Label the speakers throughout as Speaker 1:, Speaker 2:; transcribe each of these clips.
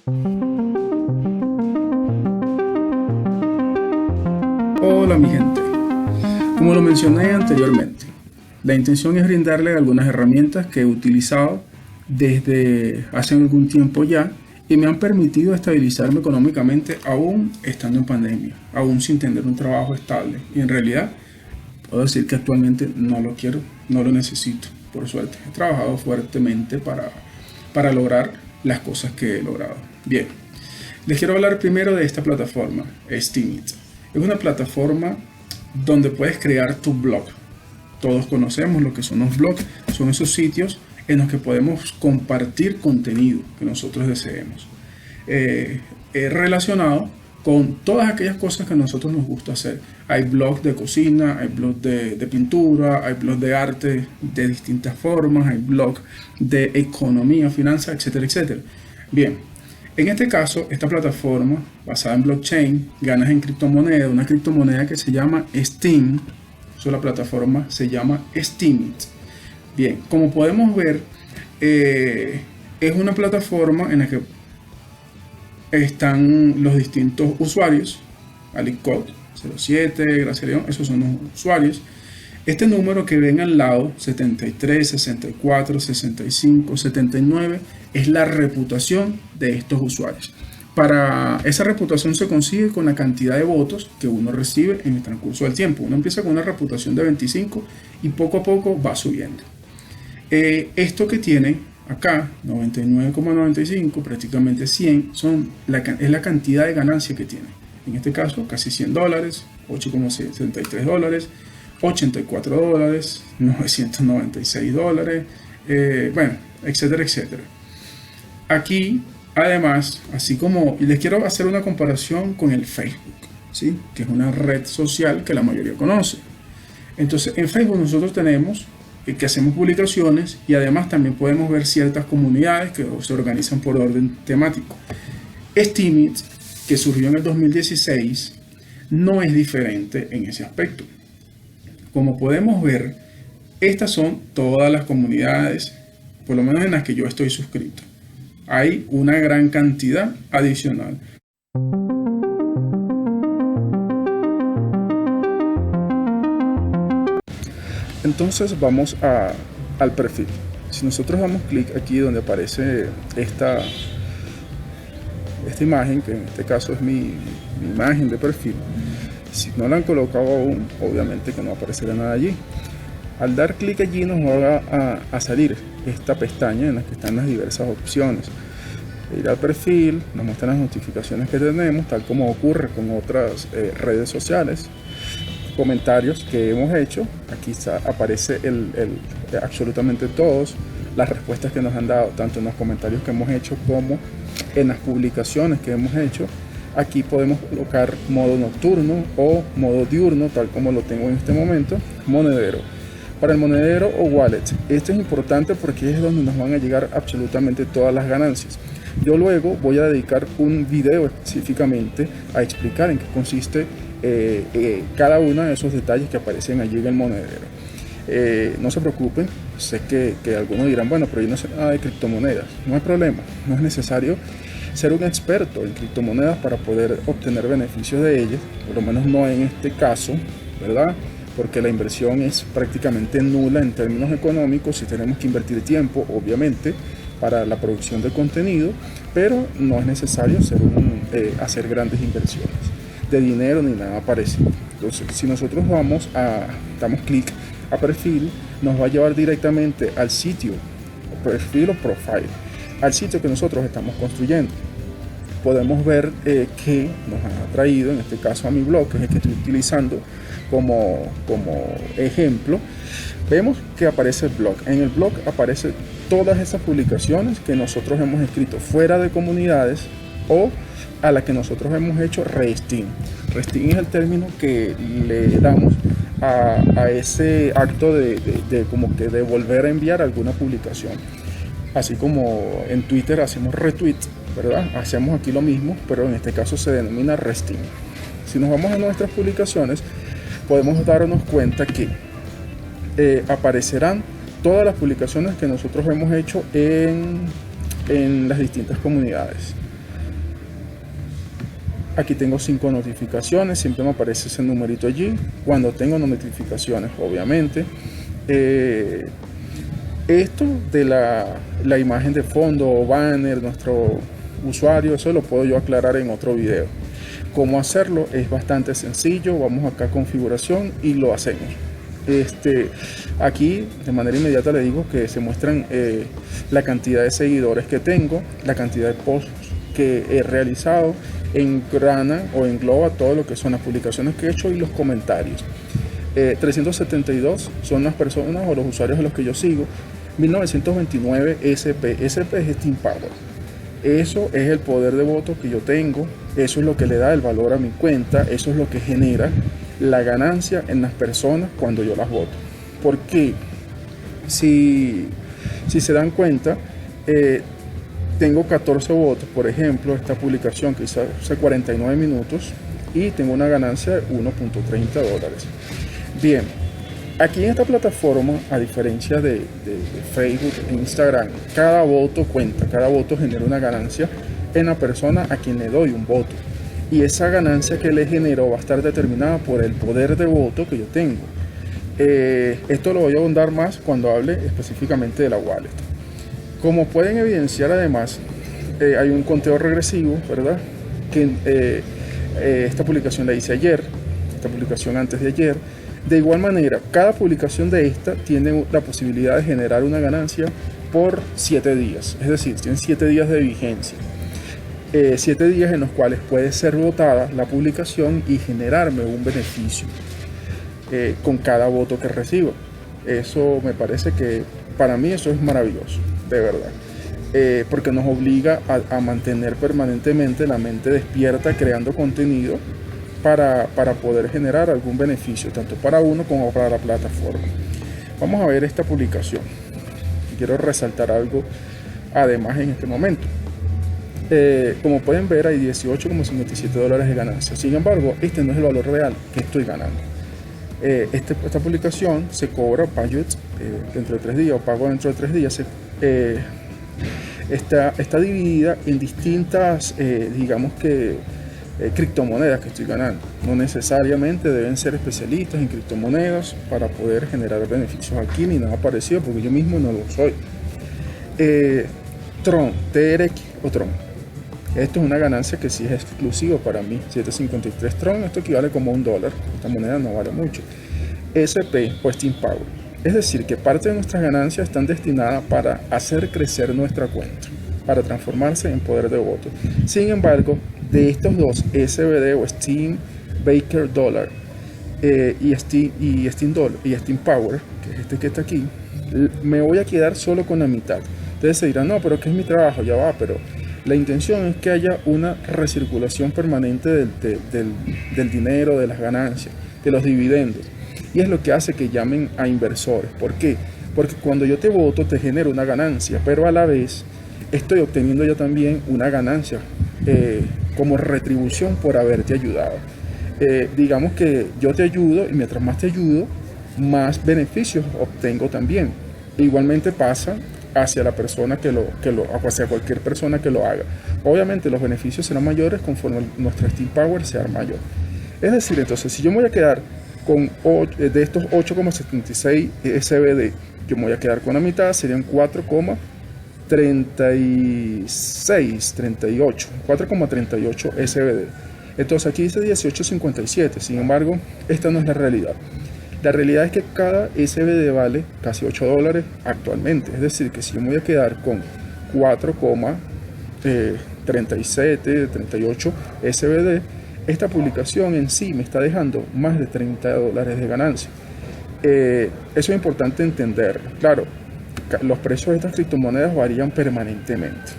Speaker 1: Hola mi gente, como lo mencioné anteriormente, la intención es brindarle algunas herramientas que he utilizado desde hace algún tiempo ya y me han permitido estabilizarme económicamente aún estando en pandemia, aún sin tener un trabajo estable. Y en realidad puedo decir que actualmente no lo quiero, no lo necesito, por suerte. He trabajado fuertemente para lograr las cosas que he logrado. Bien, les quiero hablar primero de esta plataforma, Steemit. Es una plataforma donde puedes crear tu blog. Todos conocemos lo que son los blogs, son esos sitios en los que podemos compartir contenido que nosotros deseemos, relacionado con todas aquellas cosas que a nosotros nos gusta hacer. Hay blogs de cocina, hay blogs de pintura, hay blogs de arte de distintas formas, hay blogs de economía, finanzas, etcétera, etcétera. Bien, en este caso, esta plataforma basada en blockchain, ganas en criptomoneda, una criptomoneda que se llama Steem. La plataforma se llama Steemit. Bien, como podemos ver, es una plataforma en la que están los distintos usuarios. Alicot 07, Gracia León, esos son los usuarios. Este número que ven al lado, 73, 64, 65, 79, es la reputación de estos usuarios. Para esa reputación se consigue con la cantidad de votos que uno recibe en el transcurso del tiempo. Uno empieza con una reputación de 25 y poco a poco va subiendo. Esto que tiene acá, 99,95, prácticamente 100, es la cantidad de ganancia que tiene. En este caso, casi $100, 8,73 dólares, $84, $996, bueno, etcétera, etcétera. Aquí, además, así como les quiero hacer una comparación con el Facebook, ¿sí? Que es una red social que la mayoría conoce. Entonces, en Facebook nosotros tenemos que hacemos publicaciones y además también podemos ver ciertas comunidades que se organizan por orden temático. Steemit, que surgió en el 2016, no es diferente en ese aspecto. Como podemos ver, estas son todas las comunidades, por lo menos en las que yo estoy suscrito. Hay una gran cantidad adicional. Entonces vamos al perfil. Si nosotros damos clic aquí donde aparece esta imagen, que en este caso es mi imagen de perfil, si no la han colocado aún, obviamente que no aparecerá nada allí. Al dar clic allí nos va a salir esta pestaña en la que están las diversas opciones. Ir al perfil, nos muestran las notificaciones que tenemos, tal como ocurre con otras redes sociales. Comentarios que hemos hecho, aquí aparece absolutamente todos las respuestas que nos han dado, tanto en los comentarios que hemos hecho como en las publicaciones que hemos hecho. Aquí podemos colocar modo nocturno o modo diurno, tal como lo tengo en este momento. Monedero. Para el monedero o wallet, esto es importante porque es donde nos van a llegar absolutamente todas las ganancias. Yo luego voy a dedicar un video específicamente a explicar en qué consiste cada uno de esos detalles que aparecen allí en el monedero. No se preocupen, sé que algunos dirán, bueno, pero yo no sé nada de criptomonedas. No hay problema, no es necesario ser un experto en criptomonedas para poder obtener beneficios de ellas, por lo menos no en este caso, ¿verdad? Porque la inversión es prácticamente nula en términos económicos. Si tenemos que invertir tiempo, obviamente, para la producción de contenido, pero no es necesario hacer grandes inversiones de dinero ni nada parecido. Entonces, si nosotros damos clic a perfil, nos va a llevar directamente al sitio, perfil o profile, al sitio que nosotros estamos construyendo. Podemos ver que nos ha traído, en este caso a mi blog, que es el que estoy utilizando como ejemplo. Vemos que aparece el blog. En el blog aparecen todas esas publicaciones que nosotros hemos escrito fuera de comunidades o a la que nosotros hemos hecho re-steam. Re-steam es el término que le damos a ese acto de como que de volver a enviar alguna publicación. Así como en Twitter hacemos retweet, ¿verdad? Hacemos aquí lo mismo, pero en este caso se denomina re-steam. Si nos vamos a nuestras publicaciones, podemos darnos cuenta que aparecerán todas las publicaciones que nosotros hemos hecho en las distintas comunidades. Aquí tengo 5 notificaciones, siempre me aparece ese numerito allí cuando tengo notificaciones, obviamente. Esto de la imagen de fondo o banner, nuestro usuario, eso lo puedo yo aclarar en otro video. Cómo hacerlo es bastante sencillo. Vamos acá a configuración y lo hacemos. Aquí de manera inmediata le digo que se muestran la cantidad de seguidores que tengo, la cantidad de posts que he realizado, engrana o engloba todo lo que son las publicaciones que he hecho y los comentarios. 372 son las personas o los usuarios a los que yo sigo. 1929 SP es Steam Power. Eso es el poder de voto que yo tengo, eso es lo que le da el valor a mi cuenta, eso es lo que genera la ganancia en las personas cuando yo las voto. Porque si se dan cuenta, tengo 14 votos, por ejemplo, esta publicación que hice hace 49 minutos y tengo una ganancia de $1.30. Bien, aquí en esta plataforma, a diferencia de Facebook e Instagram, cada voto cuenta, cada voto genera una ganancia en la persona a quien le doy un voto. Y esa ganancia que le genero va a estar determinada por el poder de voto que yo tengo. Esto lo voy a ahondar más cuando hable específicamente de la wallet. Como pueden evidenciar, además, hay un conteo regresivo, ¿verdad? Que esta publicación la hice ayer, esta publicación antes de ayer. De igual manera, cada publicación de esta tiene la posibilidad de generar una ganancia por 7 días. Es decir, tienen 7 días de vigencia. 7 días en los cuales puede ser votada la publicación y generarme un beneficio con cada voto que reciba. Eso me parece que para mí eso es maravilloso, de verdad. Porque nos obliga a mantener permanentemente la mente despierta creando contenido para poder generar algún beneficio, tanto para uno como para la plataforma. Vamos a ver esta publicación. Quiero resaltar algo además en este momento. Como pueden ver, hay $18,57 de ganancia. Sin embargo, este no es el valor real que estoy ganando. Esta publicación se cobra budget dentro de 3 días o pago dentro de 3 días. Está dividida en distintas, digamos que, criptomonedas que estoy ganando. No necesariamente deben ser especialistas en criptomonedas para poder generar beneficios aquí ni nada parecido, porque yo mismo no lo soy. Tron, TRX o Tron. Esto es una ganancia que sí es exclusiva para mí. 7.53 Tron, esto equivale como a $1. Esta moneda no vale mucho. SP o Steam Power. Es decir, que parte de nuestras ganancias están destinadas para hacer crecer nuestra cuenta, para transformarse en poder de voto. Sin embargo, de estos dos, SBD o Steam Baker Dollar y Steam Power, que es este que está aquí, me voy a quedar solo con la mitad. Ustedes se dirán, no, pero ¿qué es mi trabajo? Ya va, pero la intención es que haya una recirculación permanente del dinero, de las ganancias, de los dividendos. Y es lo que hace que llamen a inversores. ¿Por qué? Porque cuando yo te voto te genero una ganancia, pero a la vez estoy obteniendo ya también una ganancia como retribución por haberte ayudado. Digamos que yo te ayudo y mientras más te ayudo, más beneficios obtengo también. Igualmente pasa hacia la persona hacia cualquier persona que lo haga. Obviamente los beneficios serán mayores conforme nuestra Steam Power sea mayor. Es decir, entonces, si yo me voy a quedar con de estos 8,76 SBD, yo me voy a quedar con la mitad, serían 4,38 SBD. Entonces aquí dice 18.57, sin embargo, esta no es la realidad. La realidad es que cada SBD vale casi $8 actualmente. Es decir, que si yo me voy a quedar con 4,38 SBD, esta publicación en sí me está dejando más de $30 de ganancia. Eso es importante entender. Claro, los precios de estas criptomonedas varían permanentemente.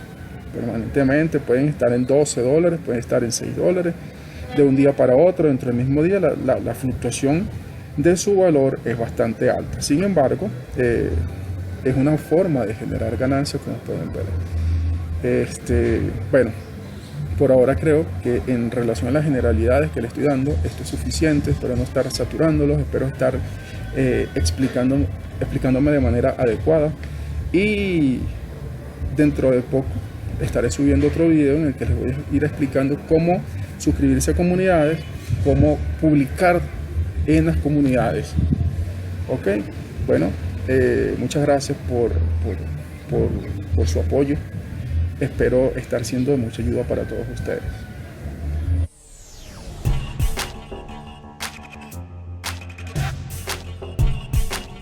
Speaker 1: Pueden estar en $12, pueden estar en $6. De un día para otro, dentro del mismo día, la fluctuación de su valor es bastante alta. Sin embargo, es una forma de generar ganancias, como pueden ver. Bueno, por ahora creo que en relación a las generalidades que le estoy dando, esto es suficiente. Espero no estar saturándolos, espero estar explicándome de manera adecuada. Y dentro de poco estaré subiendo otro video en el que les voy a ir explicando cómo suscribirse a comunidades, cómo publicar en las comunidades. Ok, bueno, muchas gracias por su apoyo. Espero estar siendo de mucha ayuda para todos ustedes.